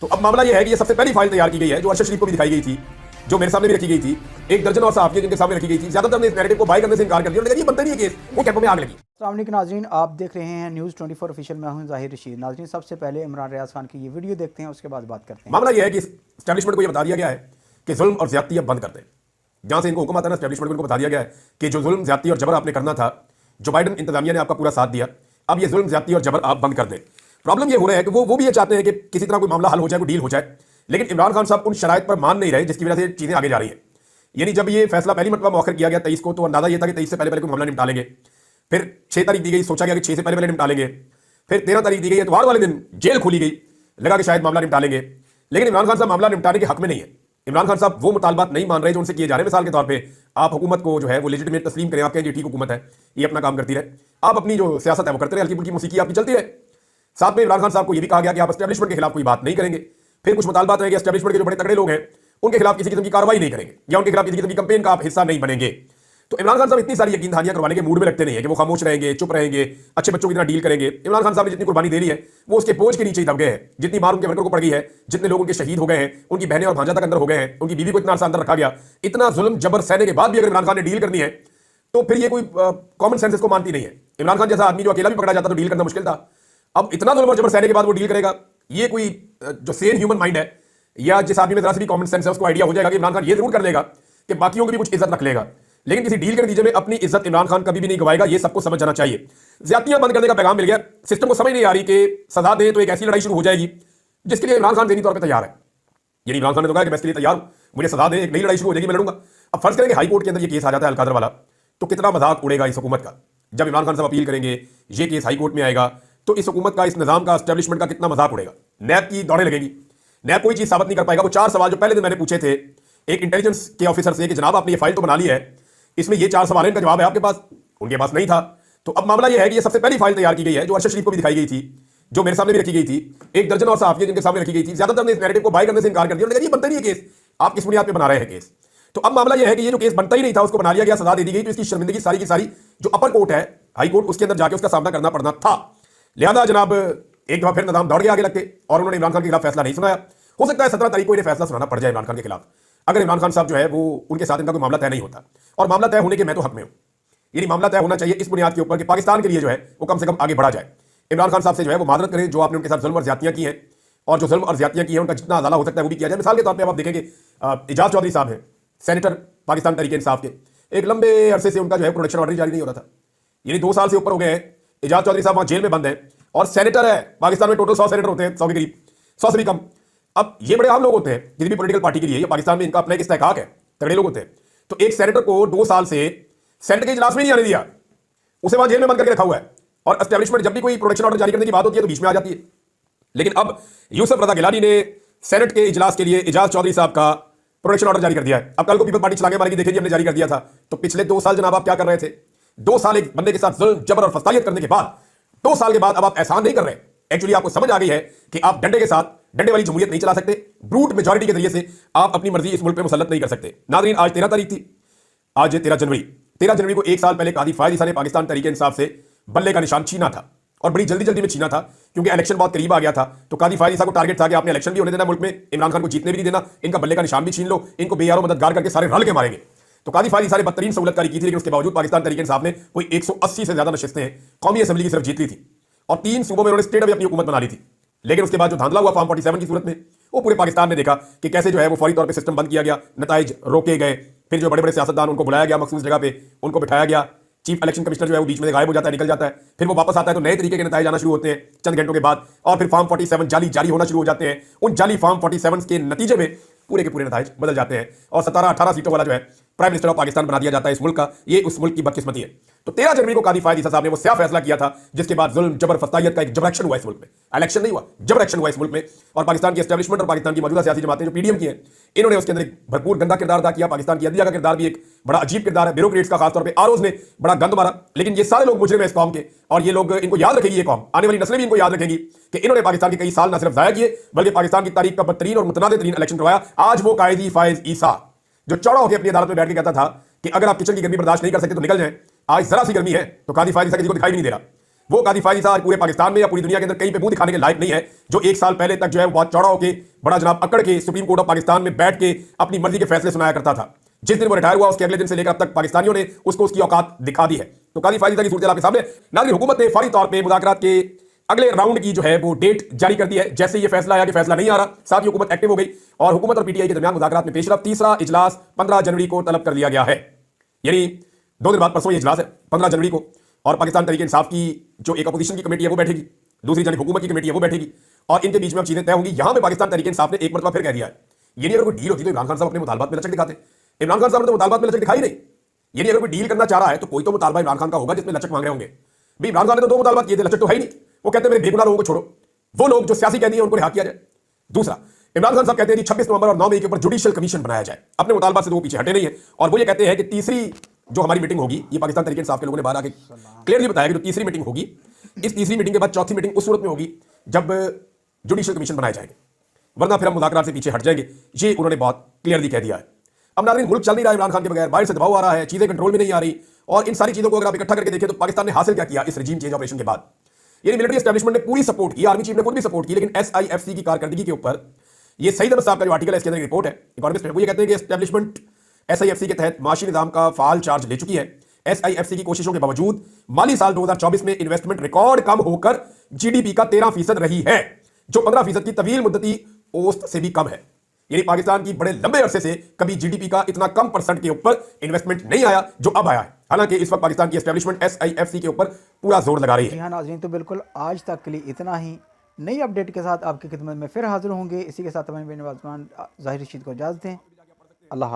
तो अब मामला यह है कि ये सबसे पहली फाइल तैयार की गई है जो अरशद शरीफ को भी दिखाई गई थी, जो मेरे सामने भी रखी गई थी, एक दर्जन और सहाफियों जिनके सामने रखी गई थी। ज्यादातर ने इस नैरेटिव को बाय करने से इनकार कर दिया, उन्होंने कहा ये बनता नहीं है केस, वो कैंपों में आग लगी। अस्सलाम वालेकुम नाज़रीन, आप देख रहे हैं न्यूज़ 24 ऑफिशियल। मैं हूं ज़ाहिर रशीद। नाज़रीन, सबसे पहले इमरान रियाज खान की ये वीडियो देखते हैं, उसके बाद बात करते हैं। मामला यह है कि एस्टैब्लिशमेंट को यह बता दिया गया है कि जुल्म और ज्यादती अब बंद कर दें। जहां से इनको हुक्म आता है ना, एस्टैब्लिशमेंट को इनको बता दिया गया है कि जो जुल्म, ज्यादती और जबर आपने करना था, जो बाइडन इंतजामिया ने आपका पूरा साथ दिया, अब ये जुल्म, ज्यादती और जबर आप बंद कर दें। प्रॉब्लम ये हो रहा है कि वो भी ये चाहते हैं कि किसी तरह कोई मामला हल हो जाए, कोई डील हो जाए, लेकिन इमरान खान साहब उन शराइत पर मान नहीं रहे जिसकी वजह से चीजें आगे जा रही हैं। यानी जब ये फैसला पहली मरतबा मौखर किया गया 23 को, तो अंदाजा ये था कि 23 से पहले कोई मामला निपटा लेंगे। फिर 6 तारीख दी गई, सोचा गया कि 6 से पहले निपटा लेंगे। फिर 13 तारीख दी गई, इतवार वाले दिन जेल खोली गई, लगा कि शायद मामला निपटा लेंगे। लेकिन इमरान खान साहब मामला निपटाने के हक में नहीं है। इमरान खान साहब वो मुतालबात नहीं मान रहे जो उनसे किए जा रहे हैं। मिसाल के तौर पे आप हुकूमत को जो है वो लेजिटिमेट तस्लीम करें, आप कहें ठीक हुकूमत है, ये अपना काम करती रहे, आप अपनी जो सियासत है वो करते रहे, हल्की फुल्की मौसीकी आपकी चलती रहे। साथ में इमरान खान साहब को यह भी कहा गया कि आप एस्टैब्लिशमेंट के खिलाफ कोई बात नहीं करेंगे। फिर कुछ मुतालबात है कि एस्टैब्लिशमेंट के जो बड़े तगड़े लोग हैं उनके खिलाफ किसी किस्म की कार्रवाई नहीं करेंगे, या उनके खिलाफ किसी किस्म की कंपेन का आप हिस्सा नहीं बनेंगे। तो इमरान खान साहब इतनी सारी यकीन दहानियां करवाने के मूड में लगते नहीं है कि वो खामोश रहेंगे, चुप रहेंगे, अच्छे बच्चों की तरह डील करेंगे। इमरान खान साहब ने जितनी कुर्बानी दे ली है वो उसके बोझ के नीचे ही दब गए हैं। जितनी मार उनके वर्कर को पड़ गई है, जितने लोग उनके शहीद हो गए हैं, उनकी बहनें और भांजा तक अंदर हो गए हैं, उनकी बीवी को इतना अरसा अंदर रखा गया, इतना जुल्म जबर सहने के बाद भी अगर इमरान खान ने डील करनी है तो फिर ये कोई कॉमन सेंस इसको मानती नहीं है। इमरान खान जैसा आदमी जो अकेला भी पकड़ा जाता तो डील करना मुश्किल था, अब इतना जुल्म और जबर सहने के बाद वो डील करेगा। ये कोई जो सेन ह्यूमन माइंड है या जिस आदमी में जरा सी भी कॉमन सेंस है उसको आइडिया हो जाएगा कि इमरान खान ये जरूर कर लेगा कि बाकियों की भी कुछ इज्जत रख लेगा, लेकिन किसी डील के नतीजे में अपनी इज्जत इमरान खान कभी भी नहीं गवाएगा। ये सबको समझ जाना चाहिए। ज्यादतियां बंद करने का पैगाम मिल गया। सिस्टम को समझ नहीं आ रही कि सजा दें तो एक ऐसी लड़ाई शुरू हो जाएगी जिसके लिए इमरान खान ज़हनी तौर पर तैयार है। यानी इमरान खान ने तो कहा कि मैं इसके लिए तैयार हूं, मुझे सजा दें, एक नई लड़ाई शुरू हो जाएगी, मैं लड़ूंगा। अब फर्ज करें कि हाई कोर्ट के अंदर ये केस आ जाता है अलकादर वाला, तो कितना मजाक उड़ेगा इस हुकूमत का। जब इमरान खान साहब अपील करेंगे, ये केस हाई कोर्ट में आएगा, तो इस हुकूमत का, इस निजाम का, एस्टैब्लिशमेंट का कितना मजाक उड़ेगा। नैब की दौड़े लगेंगी, नैब कोई चीज साबित नहीं कर पाएगा। वो 4 सवाल जो पहले दिन मैंने पूछे थे एक इंटेलिजेंस के ऑफिसर से कि जनाब आपने ये फाइल तो बना ली है, इसमें ये 4 सवाल, इनका जवाब है आपके पास, उनके पास नहीं था। तो अब मामला यह है कि ये सबसे पहली फाइल तैयार की गई है जो अरशद शरीफ को भी दिखाई गई थी, जो मेरे सामने भी रखी गई थी, एक दर्जन और सहाफियों जिनके सामने रखी गई थी। ज्यादातर ने इस नैरेटिव को बाय करने से इनकार कर दिया, उन्होंने कहा ये बनता नहीं है केस, आप किस बुनियाद पे बना रहे हैं केस। तो अब मामला यह है कि ये जो केस बनता ही नहीं था उसको बना लिया गया, सजा दे दी गई, तो इसकी शर्मिंदगी सारी की सारी जो अपर कोर्ट है, हाई कोर्ट, उसके अंदर जाके उसका सामना करना पड़ना था। लिहाजा जनाब एक दफा फिर निजाम दौड़ गया आगे लगते और उन्होंने इमरान खान के खिलाफ फैसला नहीं सुनाया। हो सकता है 17 तारीख को इन्हें फैसला सुनाना पड़ जाए इमरान खान के खिलाफ, अगर इमरान खान साहब जो है वो उनके साथ इनका कोई मामला तय नहीं होता। और मामला तय होने के मैं तो हक में हूं। यानी मामला तय होना चाहिए इस बुनियाद के ऊपर कि पाकिस्तान के लिए जो है वो कम से कम आगे बढ़ा जाए। इमरान खान साहब से जो है वो मादरत करें जो आपने उनके साथ जुल्म और ज्यादतियां की हैं, और जो जुल्म और ज्यादतियां की हैं उनका जितना अदाला हो सकता है वो भी किया जाए। मिसाल के तौर पर आप देखेंगे एजाज चौधरी साहब हैं, सेनेटर पाकिस्तान तहरीक इंसाफ के, एक लंबे अरसे से उनका जो है प्रोटेक्शन ऑर्डर जारी नहीं हो रहा था। यानी 2 साल से ऊपर हो गए हैं। एजाज चौधरी साहब वहां जेल में बंद हैं और सेनेटर है। पाकिस्तान में टोटल 100 सेनेटर होते हैं, 100 के करीब, 100 से भी कम। अब ये बड़े आम लोग होते हैं किसी भी पॉलिटिकल पार्टी के लिए, पाकिस्तान में इनका अपना एक इस्तेहकाक है, तगड़े लोग होते हैं। तो एक सेनेटर को 2 साल से सेनेट के इजलास में नहीं आने दिया, उसे वहां जेल में बंद करके रखा हुआ है। और एस्टैब्लिशमेंट जब भी कोई प्रोटेक्शन ऑर्डर जारी करने की बात होती है तो बीच में आ जाती है। लेकिन अब यूसुफ रजा गिलानी ने सेनेट के इजलास के लिए एजाज चौधरी साहब का प्रोटेक्शन ऑर्डर जारी कर दिया है। अब कल को पीपल पार्टी चलाने वाले की देखेंगे हमने जारी कर दिया था। तो पिछले 2 साल जनाब आप क्या कर रहे थे? 2 साल एक बंदे के साथ जुल्म, जबर और फसादियत करने के बाद 2 साल के बाद अब आप एहसान नहीं कर रहे। एक्चुअली आपको समझ आ गई है कि आप डंडे के साथ डंडे वाली जमहूरियत नहीं चला सकते, ब्रूट मेजॉरिटी के जरिए से आप अपनी मर्जी इस मुल्क पे मुसल्लत नहीं कर सकते। नाज़रीन, आज 13 तारीख थी, आज 13 जनवरी। 13 जनवरी को 1 साल पहले कादी फायद ईसा ने पाकिस्तान तहरीक इंसाफ से बल्ले का निशान छीना था, और बड़ी जल्दी जल्दी में छीना था क्योंकि इलेक्शन बहुत करीब आ गया था। तो कादी फायद ईसा को टारगेट था कि आपने इलेक्शन भी होने देना मुल्क में, इमरान खान को जीतने भी नहीं देना, इनका बल्ले का निशान भी छीन लो, इनको बेयारो मददगार करके सारे रल के मारेंगे। तो कादी फायद ईसा ने बदतरीन सहूलतकारी की थी, लेकिन उसके बावजूद पाकिस्तान तहरीक इंसाफ ने कोई 180 से ज्यादा नशिस्तें कौमी असम्बली की सिर्फ जीत ली थी, और 3 सूबों में उन्होंने स्टेट में अपनी हुकूमत बना ली थी। लेकिन उसके बाद जो धांधला हुआ फॉर्म 47 की सूरत में, वो पूरे पाकिस्तान ने देखा कि कैसे जो है वो फौरी तौर पे सिस्टम बंद किया गया, नताइज रोके गए। फिर जो बड़े बड़े सियासतदान उनको बुलाया गया मखसूस जगह पे, उनको बिठाया गया। चीफ इलेक्शन कमिश्नर जो है वो बीच में गायब हो जाता है, निकल जाता है, फिर वो वापस आता है तो नए तरीके के नताइज आना शुरू होते हैं चंद घंटों के बाद, और फिर फॉर्म 47 जाली जारी होना शुरू हो जाते हैं। उन जाली फॉर्म 47 के नतीजे में पूरे के पूरे नताइज बदल जाते हैं और 17-18 सीटों वाला जो है प्राइम मिनिस्टर ऑफ पाकिस्तान बना दिया जाता है इस मुल्क का। ये उस मुल्क की बदकिस्मती है। तो 13 जनवरी को कादी फायद ईसा साहब ने वो स्या फैसला किया था जिसके बाद जुल्म, जबर, फसादियत का एक जबर एक्शन हुआ इस मुल्क में। इलेक्शन नहीं हुआ, जबर एक्शन हुआ इस मुल्क में। और पाकिस्तान की एस्टैब्लिशमेंट और पाकिस्तान की मौजूदा सियासी जमातें जो पीडीएम की हैं, इन्होंने उसके अंदर एक भरपूर गंदा किरदार अदा किया। पाकिस्तान की अदलिया का किरदार भी एक बड़ा अजीब किरदार है, ब्यूरोक्रेट्स का, खासतौर पर आरओज ने बड़ा गंद मारा। लेकिन ये सारे लोग मुजरिम हैं इस कौम के, और ये लोग, इनको याद रखेगी ये कौम, आने वाली नस्लें भी इनको याद रखेंगी कि इन्होंने पाकिस्तान के कई साल न सिर्फ जाया किए बल्कि पाकिस्तान की तारीख का बदतरीन और मुतनाज़ तरीन इलेक्शन करवाया। आज वो कायदी फायद ईसा जो चौड़ा होकर अपनी अदालत में बैठ के कहता था कि अगर आप किचन की गर्मी बर्दाश्त नहीं कर सकते तो निकल जाएं, आज जरा सी गर्मी है तो कादी फायद ईसा किसी को दिखाई भी नहीं दे रहा। वो कादी फाइज आज पूरे पाकिस्तान में या पूरी दुनिया के अंदर कहीं पे मुंह दिखाने के लायक नहीं है, जो एक साल पहले तक जो है बहुत चौड़ा होकर बड़ा जनाब अकड़ के सुप्रीम कोर्ट ऑफ पाकिस्तान में बैठ के अपनी मर्जी के फैसले सुनाया करता था। जिस दिन वो रिटायर हुआ उसके अगले दिन से लेकर अब तक पाकिस्तानियों ने उसको उसकी औकात दिखा दी है। तो कादी फाइज की सूरत आपके सामने। नाज़रीन, हुकूमत ने फौरी तौर पर मुज़ाकरात के अगले राउंड की जो है वो डेट जारी कर दी है। जैसे ये फैसला आया कि फैसला नहीं आ रहा, साथ ही हुकूमत एक्टिव हो गई और हुकूमत और पीटीआई के दरमियान मुज़ाकरात में पेशरफ। तीसरा इजलास 15 जनवरी को तलब कर लिया गया है, यानी 2 दिन बाद परसों ये इजलास है 15 जनवरी को। और पाकिस्तान तहरीक इंसाफ की जो एक अपोजिशन की कमेटी है वो बैठेगी, दूसरी जानिब हुकूमत की कमेटी है वो बैठेगी और इनके बीच में अब चीजें तय होंगी। यहां पे पाकिस्तान तहरीक इंसाफ ने एक मरतबा फिर कह दिया है, ये नहीं अगर कोई डील होती तो इमरान खान साहब अपने मुतालबात में लचक दिखाते। इमरान खान साहब ने तो मुतालबात में लचक दिखाई नहीं। ये नहीं अगर कोई डील करना चाह रहा है तो कोई तो मुतालबा इमरान खान का होगा जिसमें लचक मांग रहे होंगे। भाई इमरान खान ने तो 2 मुतालबात किए थे, लचक तो है ही नहीं। वो कहते हैं मेरे बेगुनाह लोगों को छोड़ो, वो लोग जो सियासी कैदी हैं उनको रिहा किया जाए। दूसरा, इमरान खान साहब कहते हैं 26 नवंबर और 9 मई के ऊपर जुडिशियल कमीशन बनाया जाए। अपने मुतालबात से तो वो पीछे हटे नहीं है और वो ये कहते हैं कि तीसरी जो हमारी मीटिंग होगी, ये पाकिस्तान तहरीक इंसाफ के लोगों ने बाहर आके क्लियरली बताया कि जो तीसरी मीटिंग होगी, इस तीसरी मीटिंग के बाद चौथी मीटिंग उस सूरत में होगी जब जुडिशियल कमीशन बनाए जाएंगे, वरना फिर हम मुज़ाकरात से पीछे हट जाएंगे। ये उन्होंने बहुत क्लियरली कह दिया है। अब नाज़रीन, मुल्क चल नहीं रहा इमरान खान के बगैर, बाहर से दबाव आ रहा है, चीजें कंट्रोल में नहीं आ रही। और इन सारी चीजों को अगर आप इकट्ठा करके देखें तो पाकिस्तान ने हासिल क्या किया इस रजीम चेंज ऑपरेशन के बाद। यानी मिलिट्री एस्टैब्लिशमेंट ने पूरी सपोर्ट की, आर्मी चीफ ने खुद भी सपोर्ट की, लेकिन SIFC की कारकर्दगी के ऊपर ये सईद अहमद साहब का जो आर्टिकल है इसके अंदर रिपोर्ट है इकोनॉमिस्ट में, वो ये कहते हैं कि एस्टैब्लिशमेंट SIFC के तहत माशी निजाम का फाल चार्ज ले चुकी है। SIFC की कोशिशों के बावजूद माली साल 2024 में इन्वेस्टमेंट रिकॉर्ड कम होकर GDP का 13% रही है, जो 15% की तवील मुद्दती औसत से भी कम है। यानी पाकिस्तान की बड़े लंबे अरसे से कभी GDP का इतना कम परसेंट के ऊपर इन्वेस्टमेंट नहीं आया जो अब आया है। हालांकि इस वक्त पाकिस्तान की एस्टैब्लिशमेंट SIFC के ऊपर पूरा जोर लगा रही है। जी हाँ नाज़रीन, तो बिल्कुल आज तक के लिए इतना ही। नई अपडेट के साथ आपकी खिदमत में फिर हाजिर होंगे। इसी के साथ हमें ज़ाहिर रशीद को इजाज़त दें। अल्लाह हाफ़िज़।